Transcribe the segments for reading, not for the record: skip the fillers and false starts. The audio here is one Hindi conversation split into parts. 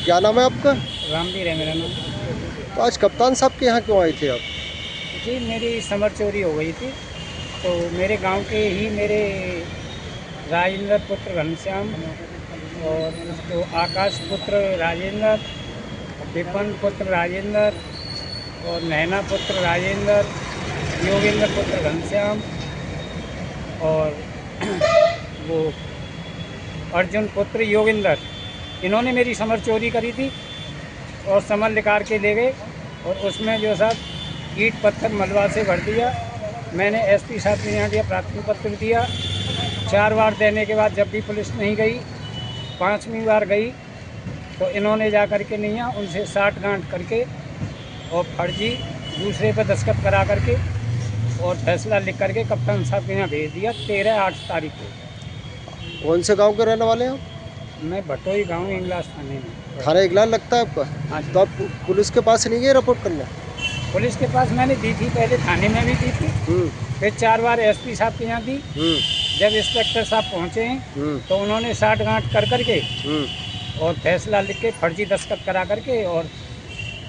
क्या नाम है आपका? रामवीर है मेरा नाम। तो आज कप्तान साहब के यहाँ क्यों आए थे आप? जी मेरी समर चोरी हो गई थी, तो मेरे गांव के ही मेरे राजेंद्र पुत्र घनश्याम और उसको आकाश पुत्र राजेंद्र, विपन पुत्र राजेंद्र और नैना पुत्र राजेंद्र, योगेंद्र पुत्र घनश्याम और वो अर्जुन पुत्र योगेंद्र, इन्होंने मेरी समर चोरी करी थी और समर निकाल के ले गए। और उसमें जो साहब ईंट पत्थर मलबा से भर दिया। मैंने एसपी साहब के यहाँ दिया, प्राथमिक पत्र दिया। 4 बार देने के बाद जब भी पुलिस नहीं गई, 5वीं बार गई तो इन्होंने जा कर के नहीं आया, उनसे 60 गांठ करके और फर्जी दूसरे पर दस्तखत करा करके और फैसला लिख करके कप्तान साहब के यहाँ भेज दिया 13/8 तारीख को। कौन से गांव के रहने वाले हैं आप? मैं भटोई गांव इंगलास थाने में। थाना इगलान लगता है आपका? हाँ जी। तो आप पुलिस के पास नहीं गए रिपोर्ट करने? पुलिस के पास मैंने दी थी, पहले थाने में भी दी थी, फिर 4 बार एसपी साहब के यहाँ दी। जब इंस्पेक्टर साहब पहुँचे तो उन्होंने 60 गांठ कर करके और फैसला लिख के फर्जी दस्तखत करा करके और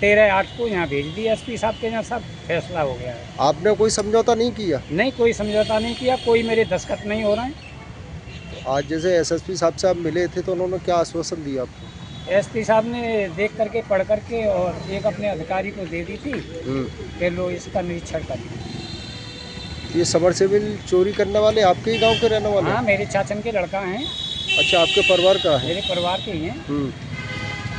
13/8 को यहाँ भेज दिया एसपी साहब के यहाँ। सब फैसला हो गया है। आपने कोई समझौता नहीं किया? नहीं, कोई समझौता नहीं किया, कोई मेरे दस्तखत नहीं हो रहे हैं। आज जैसे एसएसपी साहब से आप मिले थे तो उन्होंने क्या आश्वासन दिया आपको? एसपी साहब ने देख करके पढ़ करके और एक अपने अधिकारी को दे दी थी कि लो इसका निरीक्षण करिए। ये समरसेबल चोरी करने वाले आपके ही गांव के रहने वाले? हाँ, मेरे चाचन के लड़का हैं। अच्छा, आपके परिवार का है? मेरे परिवार के ही हैं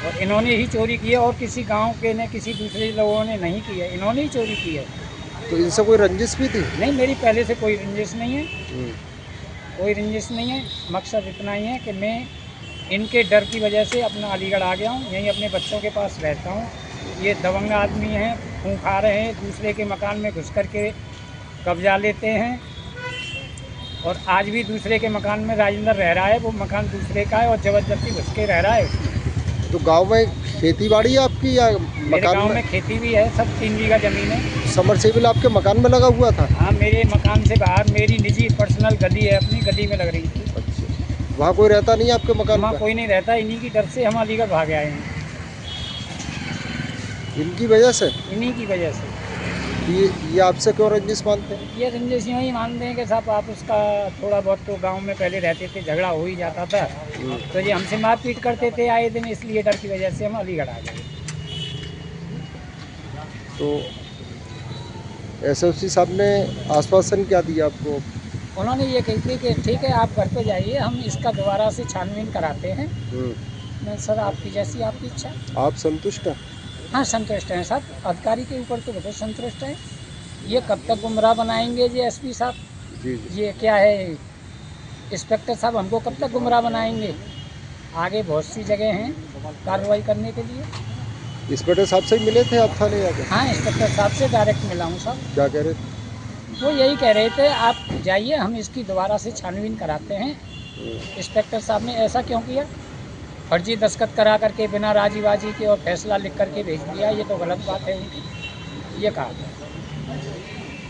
और इन्होंने ही चोरी की है और किसी गांव के ने किसी दूसरे लोगों ने नहीं की है, इन्होंने ही चोरी की है। तो इनसे कोई रंजिश भी थी? नहीं, मेरी पहले से कोई रंजिश नहीं है, कोई रंजिश नहीं है। मकसद इतना ही है कि मैं इनके डर की वजह से अपना अलीगढ़ आ गया हूँ, यहीं अपने बच्चों के पास रहता हूँ। ये दबंग आदमी हैं, खून खा रहे हैं, दूसरे के मकान में घुस कर के कब्जा लेते हैं और आज भी दूसरे के मकान में राजेंद्र रह रहा है, वो मकान दूसरे का है और ज़बरदस्ती घुस के रह रहा है उसमें। तो गांव में खेती बाड़ी है आपकी या मेरे मकान गांव में खेती भी है, सब 3 बीघा ज़मीन है। समरसेबल आपके मकान में लगा हुआ था? हाँ, मेरे मकान से बाहर मेरी निजी पर्सनल गली है, अपनी गली में लग रही थी। अच्छा, वहाँ कोई रहता नहीं है आपके मकान में? वहाँ कोई नहीं रहता, इन्हीं की डर से हम अलीगढ़ भाग आए हैं। इनकी वजह से? इन्हीं की वजह से। ये आपसे क्यों रंजिश मानते हैं? ये रंजिश यूँ ही मानते हैं कि साहब आप उसका थोड़ा बहुत, तो गांव में पहले रहते थे, झगड़ा हो ही जाता था, तो ये हमसे मारपीट करते थे आए दिन, इसलिए डर की वजह से हम अलीगढ़ आ गए। तो एसएसपी साहब ने आश्वासन क्या दिया आपको? उन्होंने ये कही थी कि ठीक है आप घर पे जाइए, हम इसका दोबारा से छानबीन कराते हैं। मैं सर आपकी जैसी आपकी इच्छा। आप संतुष्ट हैं? हाँ, संतुष्ट हैं साहब, अधिकारी के ऊपर तो बहुत संतुष्ट हैं। ये कब तक गुमराह बनाएंगे जी एसपी साहब? जी। ये क्या है इंस्पेक्टर साहब, हमको कब तक गुमराह बनाएंगे? आगे बहुत सी जगह हैं कार्रवाई करने के लिए। इंस्पेक्टर साहब से ही मिले थे आप थाने जाकर? हाँ, इंस्पेक्टर साहब से डायरेक्ट मिला हूँ साहब। क्या कह रहे थे? वो यही कह रहे थे आप जाइए, हम इसकी दोबारा से छानबीन कराते हैं। इंस्पेक्टर साहब ने ऐसा क्यों किया? फर्जी दस्तखत करा करके बिना राजी बाजी के और फैसला लिख करके भेज दिया, ये तो गलत बात है उनकी, ये कहा था।